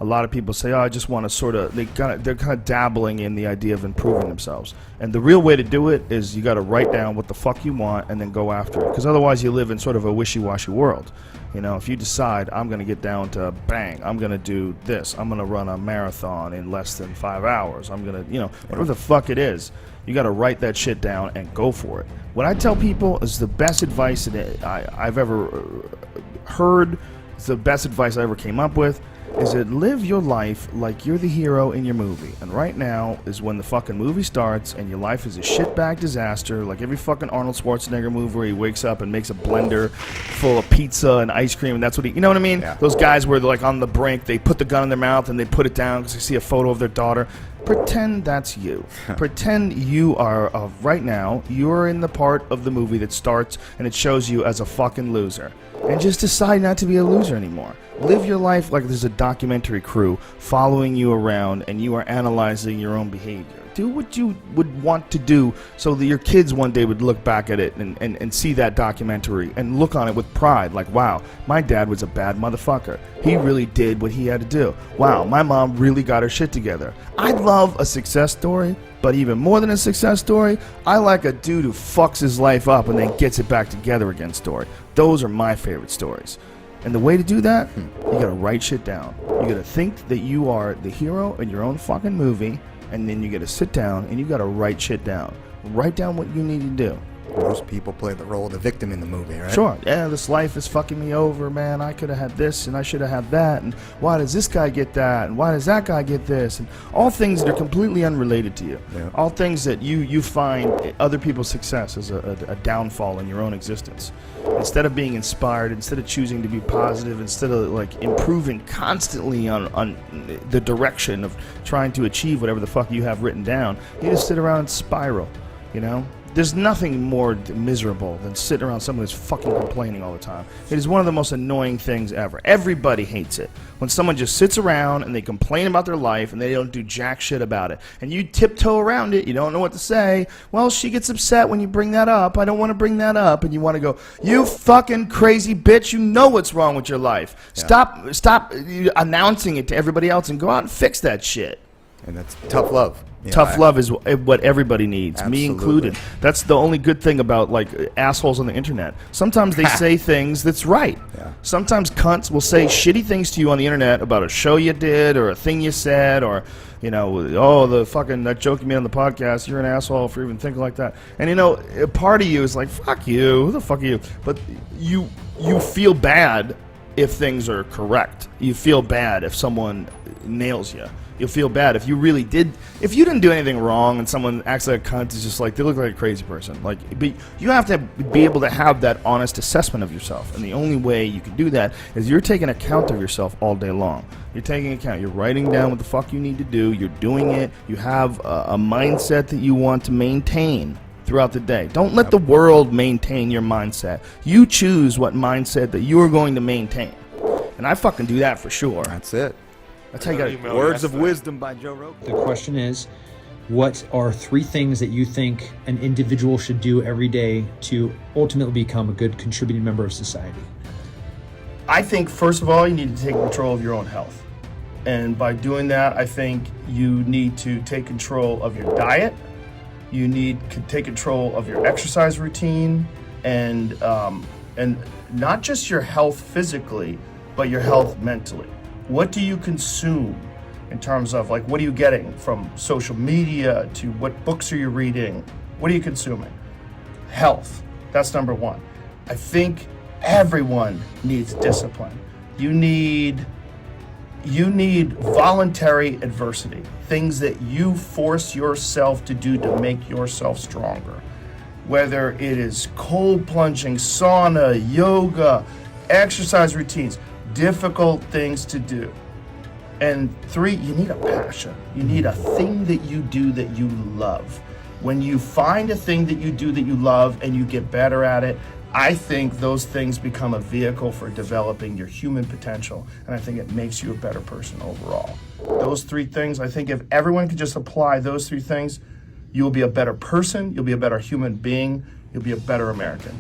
A lot of people say, oh, I just want to sort of, they're kind of dabbling in the idea of improving themselves. And the real way to do it is you got to write down what the fuck you want and then go after it. Because otherwise you live in sort of a wishy-washy world. You know, if you decide, I'm going to get down to bang, I'm going to do this, I'm going to run a marathon in less than 5 hours, I'm going to, you know, whatever the fuck it is, you got to write that shit down and go for it. What I tell people is the best advice that I've ever heard, it's the best advice I ever came up with, is that live your life like you're the hero in your movie. And right now is when the fucking movie starts and your life is a shitbag disaster, like every fucking Arnold Schwarzenegger movie where he wakes up and makes a blender full of pizza and ice cream, and that's what he, you know what I mean? Yeah. Those guys where they're like on the brink, they put the gun in their mouth and they put it down because they see a photo of their daughter. Pretend that's you. Pretend you are, right now, you're in the part of the movie that starts and it shows you as a fucking loser. And just decide not to be a loser anymore. Live your life like there's a documentary crew following you around and you are analyzing your own behavior. Do what you would want to do so that your kids one day would look back at it and see that documentary and look on it with pride. Like, wow, my dad was a bad motherfucker. He really did what he had to do. Wow, my mom really got her shit together. I love a success story, but even more than a success story, I like a dude who fucks his life up and then gets it back together again story. Those are my favorite stories. And the way to do that, you gotta write shit down. You gotta think that you are the hero in your own fucking movie, and then you gotta sit down and you gotta write shit down. Write down what you need to do. Most people play the role of the victim in the movie, right? Sure. Yeah, this life is fucking me over, man. I could have had this and I should have had that. And why does this guy get that? And why does that guy get this? And all things that are completely unrelated to you. Yeah. All things that you find other people's success as a downfall in your own existence. Instead of being inspired, instead of choosing to be positive, instead of like improving constantly on the direction of trying to achieve whatever the fuck you have written down, you just sit around and spiral, you know? There's nothing more miserable than sitting around someone who's fucking complaining all the time. It is one of the most annoying things ever. Everybody hates it. When someone just sits around and they complain about their life and they don't do jack shit about it. And you tiptoe around it. You don't know what to say. Well, she gets upset when you bring that up. I don't want to bring that up. And you want to go, you fucking crazy bitch. You know what's wrong with your life. Yeah. Stop announcing it to everybody else and go out and fix that shit. And that's tough love. Tough love is what everybody needs, absolutely. Me included. That's the only good thing about like assholes on the internet. Sometimes they say things that's right. Yeah. Sometimes cunts will say shitty things to you on the internet about a show you did or a thing you said or, you know, oh, the fucking that joke you made on the podcast, you're an asshole for even thinking like that. And, you know, a part of you is like, fuck you, who the fuck are you? But you feel bad if things are correct. You feel bad if someone nails you. You'll feel bad if you really did. If you didn't do anything wrong and someone acts like a cunt, it's just like they look like a crazy person. Like, but you have to be able to have that honest assessment of yourself, and the only way you can do that is you're taking account of yourself all day long. You're taking account. You're writing down what the fuck you need to do. You're doing it. You have a mindset that you want to maintain throughout the day. Don't let the world maintain your mindset. You choose what mindset that you're going to maintain, and I fucking do that for sure. That's it. That's how you got Words of Wisdom by Joe Rogan. The question is, what are 3 things that you think an individual should do every day to ultimately become a good contributing member of society? I think, first of all, you need to take control of your own health. And by doing that, I think you need to take control of your diet. You need to take control of your exercise routine and not just your health physically, but your health mentally. What do you consume in terms of, like, what are you getting from social media to what books are you reading? What are you consuming? Health. That's number 1. I think everyone needs discipline. You need voluntary adversity, things that you force yourself to do to make yourself stronger. Whether it is cold plunging, sauna, yoga, exercise routines, difficult things to do. And 3, you need a passion. You need a thing that you do that you love. When you find a thing that you do that you love and you get better at it, I think those things become a vehicle for developing your human potential, and I think it makes you a better person overall. Those 3 things, I think if everyone could just apply those 3 things, you'll be a better person, you'll be a better human being, you'll be a better American.